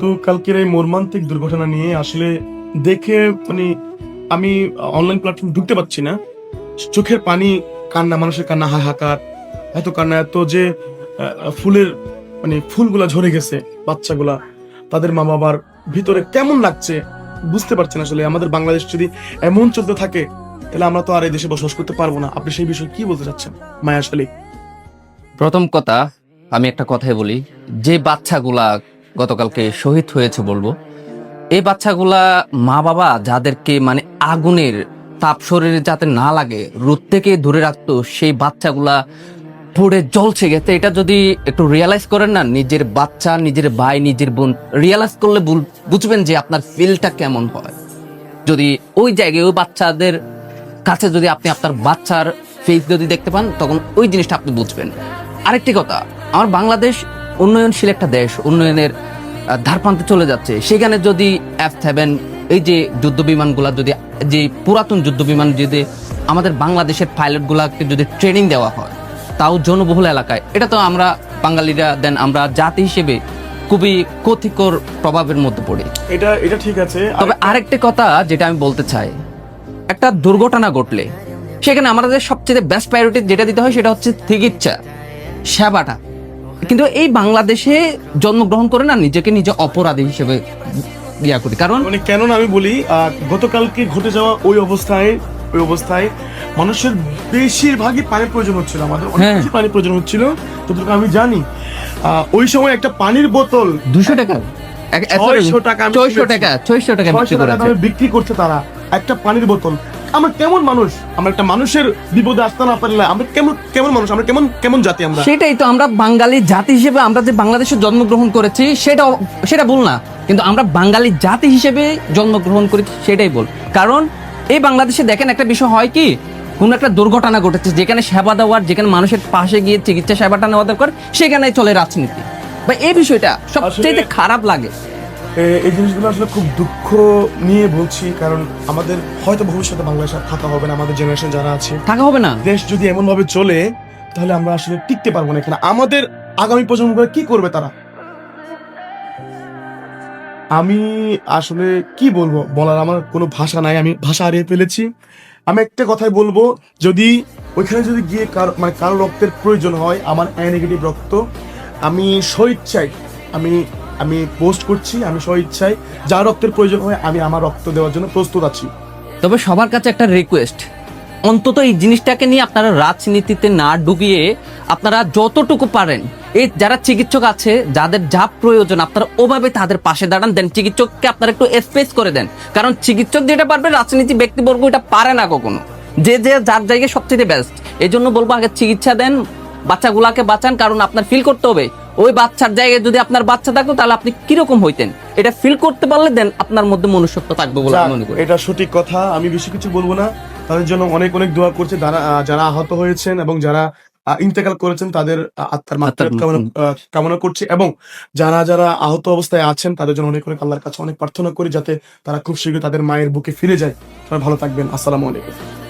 গতকালকের এই মর্মান্তিক দুর্ঘটনা নিয়ে আসলে দেখে মানে আমি অনলাইন প্ল্যাটফর্ম ঢুকতে পারছি না। চোখের পানি, কান্না, মানুষের কান্না, হাহাকার, এত কান্না, এত যে ফুলের মানে ফুলগুলা ঝরে গেছে, বাচ্চাগুলা তাদের মা বাবার ভিতরে কেমন লাগছে বুঝতে পারছেন। আসলে আমাদের বাংলাদেশ যদি এমন চলতে থাকে তাহলে আমরা তো আর এই দেশে বসবাস করতে পারবো না। আপনি সেই বিষয়ে কি বলতে চাচ্ছেন মায়া শালী? প্রথম কথা, আমি একটা কথাই বলি, যে বাচ্চাগুলা গতকালকে শহীদ হয়েছে বলবো, এই বাচ্চাগুলা মা বাবা যাদেরকে মানে আগুনের তাপ শরীরে যাতে না লাগে রোদ থেকে দূরে রাখতো, সেই বাচ্চাগুলা পুড়ে জ্বলছে গেছে। এটা যদি একটু রিয়ালাইজ করেন না, নিজের বাচ্চা, নিজের ভাই, নিজের বোন রিয়ালাইজ করলে বুঝবেন যে আপনার ফিলটা কেমন হয়। যদি ওই জায়গায় ওই বাচ্চাদের কাছে যদি আপনি আপনার বাচ্চার ফেস যদি দেখতে পান, তখন ওই জিনিসটা আপনি বুঝবেন। আরেকটি কথা, আমার বাংলাদেশ উন্নয়নশীল একটা দেশ, উন্নয়নের ধারপ্রান্তে চলে যাচ্ছে। সেখানে যদি F-7 এই যে যুদ্ধ বিমানগুলা, যদি যে পুরাতন যুদ্ধ বিমান যদি আমাদের বাংলাদেশের পাইলটগুলাকে যদি ট্রেনিং দেওয়া হয়, তাও জনবহুল এলাকায়, এটা তো আমরা বাঙালিরা দেন আমরা জাতি হিসেবে খুবই ক্ষতিকর প্রভাবের মধ্যে পড়ি। এটা ঠিক আছে। তবে আরেকটি কথা যেটা আমি বলতে চাই, একটা দুর্ঘটনা ঘটলে সেখানে আমাদের সবচেয়ে বেস্ট প্রায়োরিটি যেটা দিতে হয় সেটা হচ্ছে চিকিৎসা সেবাটা। কিন্তু এই বাংলাদেশে জন্মগ্রহণ করে না নিজেকে নিজে অপরাধী হিসেবে ইয়া করি। কারণ মানে কেন না আমি বলি, গতকালকে ঘটে যাওয়া ওই অবস্থায় মানুষের বেশিরভাগই পানির প্রয়োজন হচ্ছিল, আমাদের অনেক বেশি পানির প্রয়োজন হচ্ছিল। যতটুকু আমি জানি ওই সময় একটা পানির বোতল 200 টাকা 600 টাকা 600 টাকা বিক্রি করছে তারা, একটা পানির বোতল। আমরা কেমন মানুষ? আমরা একটা মানুষের বিপদে আসতে না পারলে আমরা কেমন মানুষ? আমরা কেমন জাতি? আমরা সেটাই তো, আমরা বাঙালি জাতি হিসেবে আমরা যে বাংলাদেশে জন্মগ্রহণ করেছি সেটা ভুল না, কিন্তু আমরা বাঙালি জাতি হিসেবে জন্মগ্রহণ করেছি সেটাই ভুল। কারণ এই বাংলাদেশে দেখেন একটা বিষয় হয় কি, কোন একটা দুর্ঘটনা ঘটেছে যেখানে সেবা দেওয়ার, যেখানে মানুষের পাশে গিয়ে চিকিৎসা সেবাটা নেওয়া দরকার, সেখানে চলে রাজনীতি। বা এই বিষয়টা সবচেয়ে খারাপ লাগে। এই জিনিসগুলো আসলে খুব দুঃখ নিয়ে বলছি, কারণ আমাদের হয়তো ভবিষ্যতে বাংলাদেশে থাকা হবে না, আমাদের জেনারেশন যারা আছে থাকা হবে না। দেশ যদি এমন ভাবে চলে তাহলে আমরা আসলে টিকতে পারবো না এখানে। আমাদের আগামী প্রজন্মগুলো কি করবে তারা? আমি আসলে কি বলবো, বলার আমার কোনো ভাষা নাই, আমি ভাষা হারিয়ে ফেলেছি। আমি একটা কথাই বলবো, যদি ওইখানে যদি গিয়ে কারো রক্তের প্রয়োজন হয়, আমার নেগেটিভ রক্ত, আমি স্বইচ্ছায় আমি পোস্ট করছি, আমি স্বইচ্ছায় যার রক্তের প্রয়োজন হয় আমি আমার রক্ত দেওয়ার জন্য প্রস্তুত আছি। তবে সবার কাছে একটা রিকোয়েস্ট, অন্তত এই জিনিসটাকে নিয়ে আপনারা রাজনীতিতে না ঢুকিয়ে আপনারা যতটুকু পারেন, এই যারা চিকিৎসক আছে যাদের যা প্রয়োজন আপনারা ওভাবে তাদের পাশে দাঁড়ান, দেন চিকিৎসককে আপনারা একটু স্পেস করে দেন। কারণ চিকিৎসক যেটা পারবে রাজনীতি ব্যক্তিবর্গ এটা পারে না কখনো। যে যার জায়গায় সবচেয়ে বেস্ট। এই জন্য বলবো আগে চিকিৎসা দেন, বাচ্চাগুলাকে বাঁচান। কারণ আপনার ফিল করতে হবে ওই বাচ্চার জায়গায় যদি আপনার বাচ্চা থাকতো তাহলে আপনি কিরকম হইতেন, এটা ফিল করতে পারলে দেন আপনার মধ্যে মনুষ্যত্ব থাকবে বলে আমি মনে করি। এটা সঠিক কথা, আমি বেশি কিছু বলবো না। তাদের জন্য অনেক দোয়া করছে, যারা আহত হয়েছেন এবং যারা ইন্তেকাল করেছেন তাদের আত্মার মাগফিরাত কামনা করছি, এবং যারা আহত অবস্থায় আছেন তাদের জন্য অনেক আল্লাহর কাছে অনেক প্রার্থনা করি যাতে তারা খুব শীঘ্রই তাদের মায়ের বুকে ফিরে যায়। সবাই ভালো থাকবেন। আসসালামু আলাইকুম।